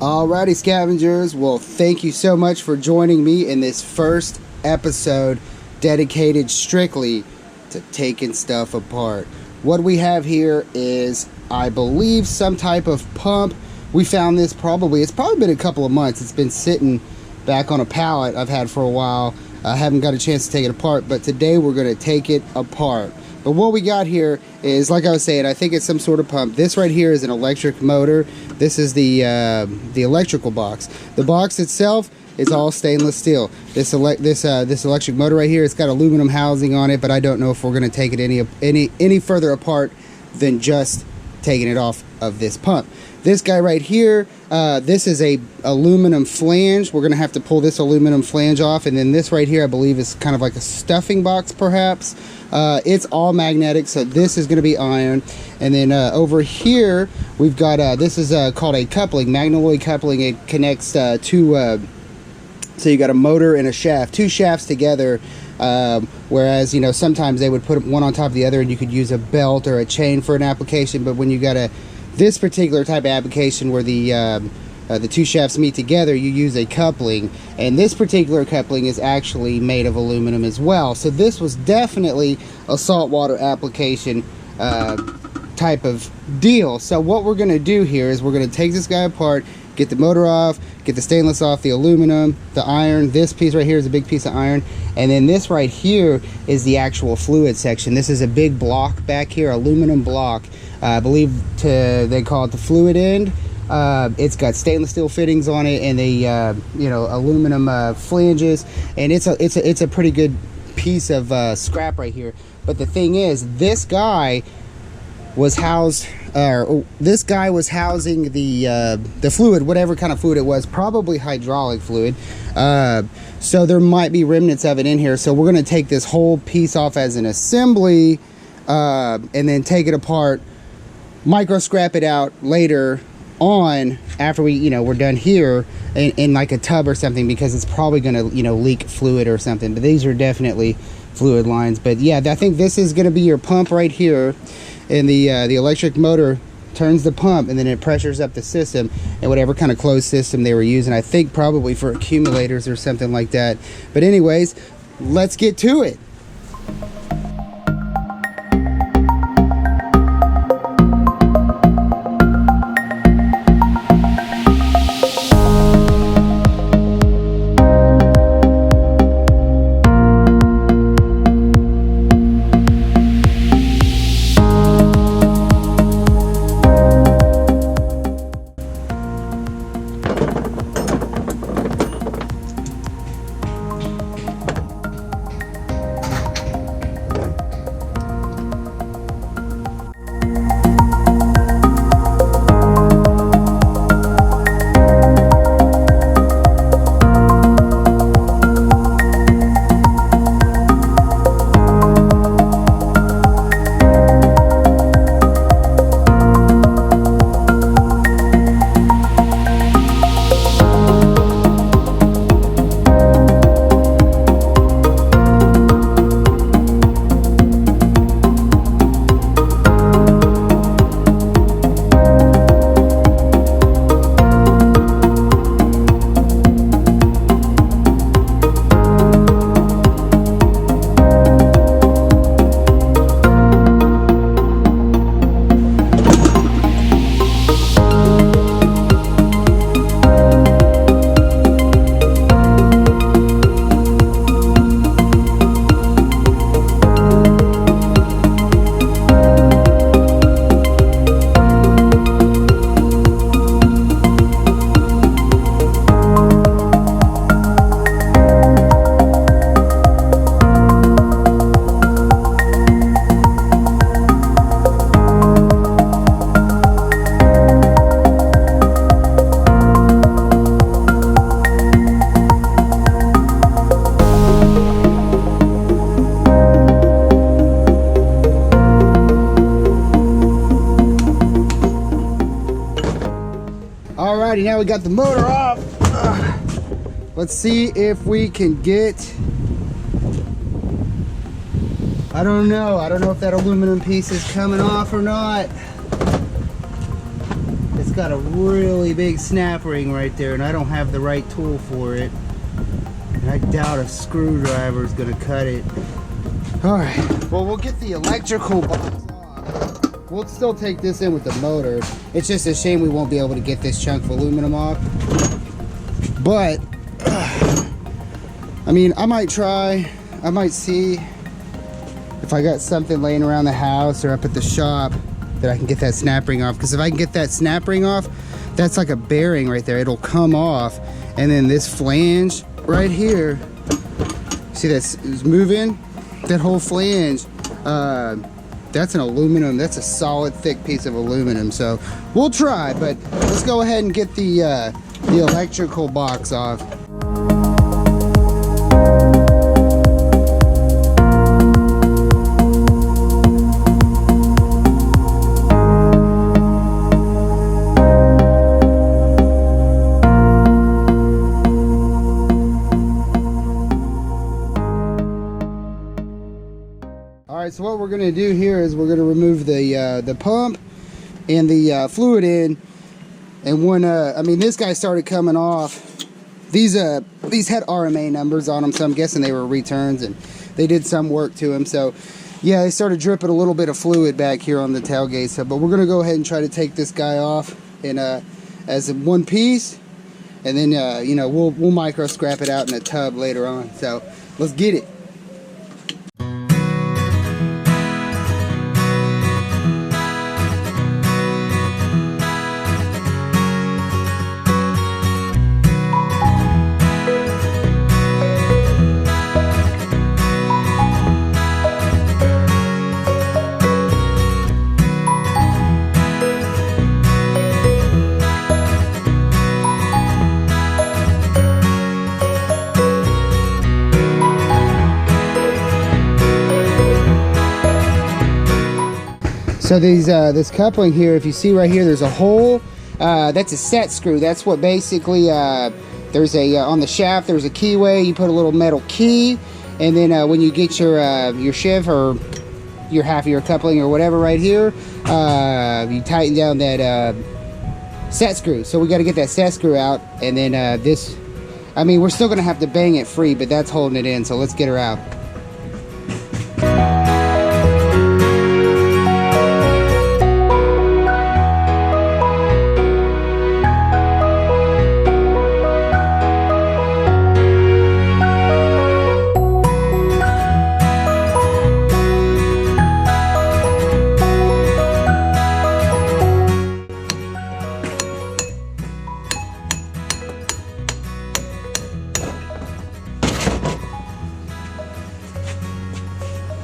Alrighty, scavengers. Well, thank you so much for joining me in this first episode dedicated strictly to taking stuff apart. What we have here is, I believe, some type of pump. We found this it's probably been a couple of months. It's been sitting back on a pallet I've had for a while. I haven't got a chance to take it apart, but today we're going to take it apart. But what we got here is, like I was saying, I think it's some sort of pump. This right here is an electric motor. This is the electrical box. The box itself is all stainless steel. This electric motor right here, it's got aluminum housing on it, but I don't know if we're going to take it any further apart than just taking it off of this pump. This guy right here, this is a aluminum flange. We're going to have to pull this aluminum flange off, and then this right here I believe is kind of like a stuffing box perhaps. It's all magnetic, so this is going to be iron. And then over here we've got this is called a coupling, magnetoid coupling. It connects two so you got a motor and a shaft, two shafts together, whereas, you know, sometimes they would put one on top of the other and you could use a belt or a chain for an application. But when you got this particular type of application where the two shafts meet together, you use a coupling, and this particular coupling is actually made of aluminum as well. So this was definitely a saltwater application type of deal. So what we're going to do here is we're going to take this guy apart, get the motor off, get the stainless off, the aluminum, the iron. This piece right here is a big piece of iron, and then this right here is the actual fluid section. This is a big block back here, aluminum block. I believe they call it the fluid end. It's got stainless steel fittings on it, and the aluminum flanges, and it's a pretty good piece of scrap right here. But the thing is, this guy was housing the fluid, whatever kind of fluid it was, probably hydraulic fluid. So there might be remnants of it in here. So we're going to take this whole piece off as an assembly, and then take it apart, micro scrap it out later on after we're done here in like a tub or something, because it's probably going to leak fluid or something. But these are definitely fluid lines. But yeah, I think this is going to be your pump right here, and the electric motor turns the pump, and then it pressures up the system, and whatever kind of closed system they were using, I think probably for accumulators or something like that. But anyways, let's get to it. Alrighty, now we got the motor off. Let's see if we can get, I don't know if that aluminum piece is coming off or not. It's got a really big snap ring right there, and I don't have the right tool for it. And I doubt a screwdriver is going to cut it. Alright, well, we'll get the electrical box off. We'll still take this in with the motor. It's just a shame we won't be able to get this chunk of aluminum off. But, I mean, I might try. I might see if I got something laying around the house or up at the shop that I can get that snap ring off. Because if I can get that snap ring off, that's like a bearing right there. It'll come off. And then this flange right here, see that's moving? That whole flange, that's an aluminum. That's a solid, thick piece of aluminum. So we'll try, but let's go ahead and get the electrical box off. Alright, so what we're going to do here is we're going to remove the pump and the fluid in. And when, I mean, this guy started coming off, these had RMA numbers on them, so I'm guessing they were returns, and they did some work to them. So, yeah, they started dripping a little bit of fluid back here on the tailgate. So, but we're going to go ahead and try to take this guy off in, as one piece. And then, you know, we'll micro scrap it out in a tub later on. So, let's get it. So these this coupling here, if you see right here, there's a hole. That's a set screw. That's what basically there's a on the shaft. There's a keyway. You put a little metal key, and then when you get your sheave or your half of your coupling or whatever right here, you tighten down that set screw. So we got to get that set screw out, and then this. I mean, we're still gonna have to bang it free, but that's holding it in. So let's get her out.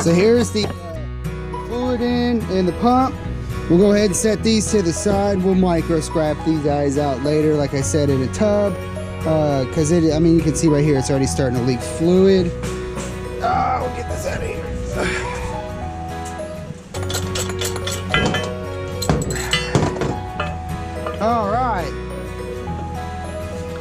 So here's the fluid in and the pump. We'll go ahead and set these to the side. We'll micro scrap these guys out later, like I said, in a tub. Because I mean, you can see right here, it's already starting to leak fluid. We'll get this out of here. All right.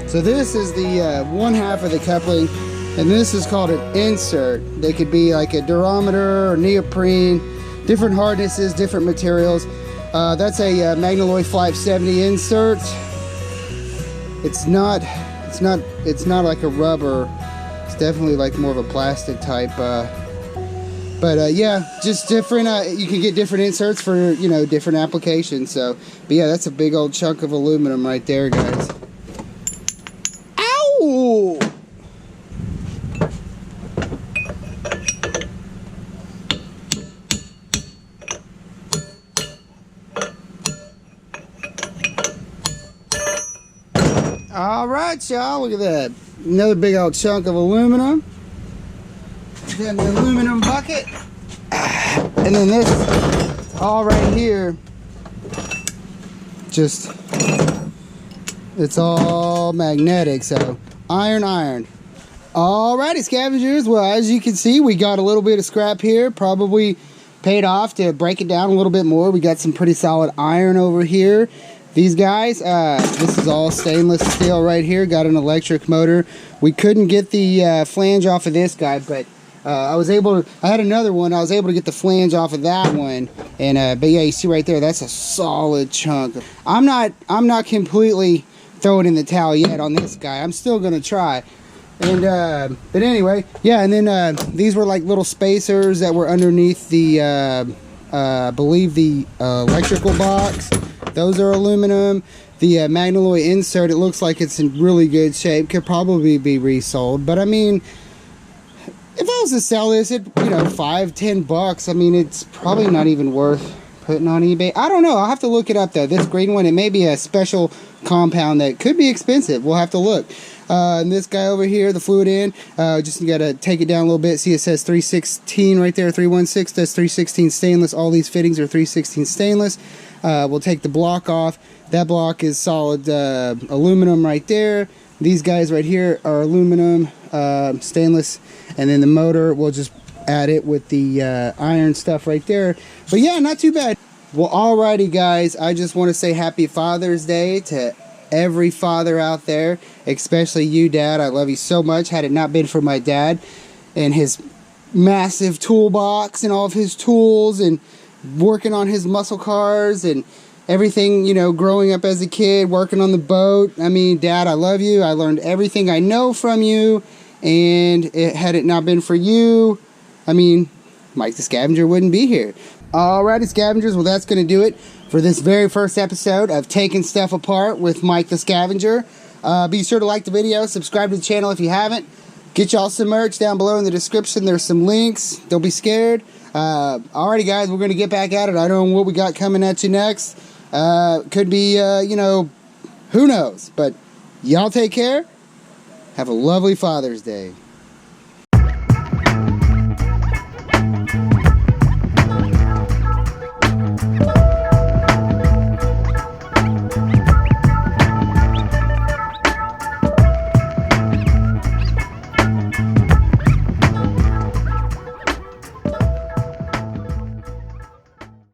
So this is the one half of the coupling. And this is called an insert. They could be like a durometer or neoprene, different hardnesses, different materials. That's a Magnaloy 570 insert. It's not like a rubber. It's definitely like more of a plastic type. But yeah, just different. You can get different inserts for, you know, different applications. So, but yeah, that's a big old chunk of aluminum right there, guys. Ow! All right, y'all, look at that. Another big old chunk of aluminum. Then the aluminum bucket. And then this, all right here, just, it's all magnetic, so iron. Alrighty, scavengers, well, as you can see, we got a little bit of scrap here, probably paid off to break it down a little bit more. We got some pretty solid iron over here. These guys, this is all stainless steel right here, got an electric motor. We couldn't get the flange off of this guy, but I had another one. I was able to get the flange off of that one, and but yeah, you see right there, that's a solid chunk. I'm not completely throwing in the towel yet on this guy. I'm still gonna try. And but anyway, yeah. And then these were like little spacers that were underneath the I believe the electrical box. Those are aluminum. The Magnaloy insert, it looks like it's in really good shape. Could probably be resold, but I mean, if I was to sell this at, you know, $5-10, I mean, it's probably not even worth putting on eBay. I don't know. I'll have to look it up though. This green one, it may be a special compound that could be expensive. We'll have to look. And this guy over here, the fluid end, just got to take it down a little bit. See, it says 316 right there, 316. That's 316 stainless. All these fittings are 316 stainless. We'll take the block off. That block is solid aluminum right there. These guys right here are aluminum, stainless, and then the motor, we'll just add it with the iron stuff right there. But yeah, not too bad. Well, alrighty guys, I just want to say happy Father's Day to every father out there, especially you, Dad. I love you so much. Had it not been for my dad and his massive toolbox and all of his tools and working on his muscle cars and everything, you know, growing up as a kid, working on the boat. I mean, Dad, I love you. I learned everything I know from you, and had it not been for you, I mean, Mike the Scavenger wouldn't be here. Alrighty, Scavengers, well, that's going to do it for this very first episode of Taking Stuff Apart with Mike the Scavenger. Be sure to like the video, subscribe to the channel if you haven't. Get y'all some merch down below in the description. There's some links. Don't be scared. Alrighty, guys, we're going to get back at it. I don't know what we got coming at you next. Could be, you know, who knows. But y'all take care. Have a lovely Father's Day.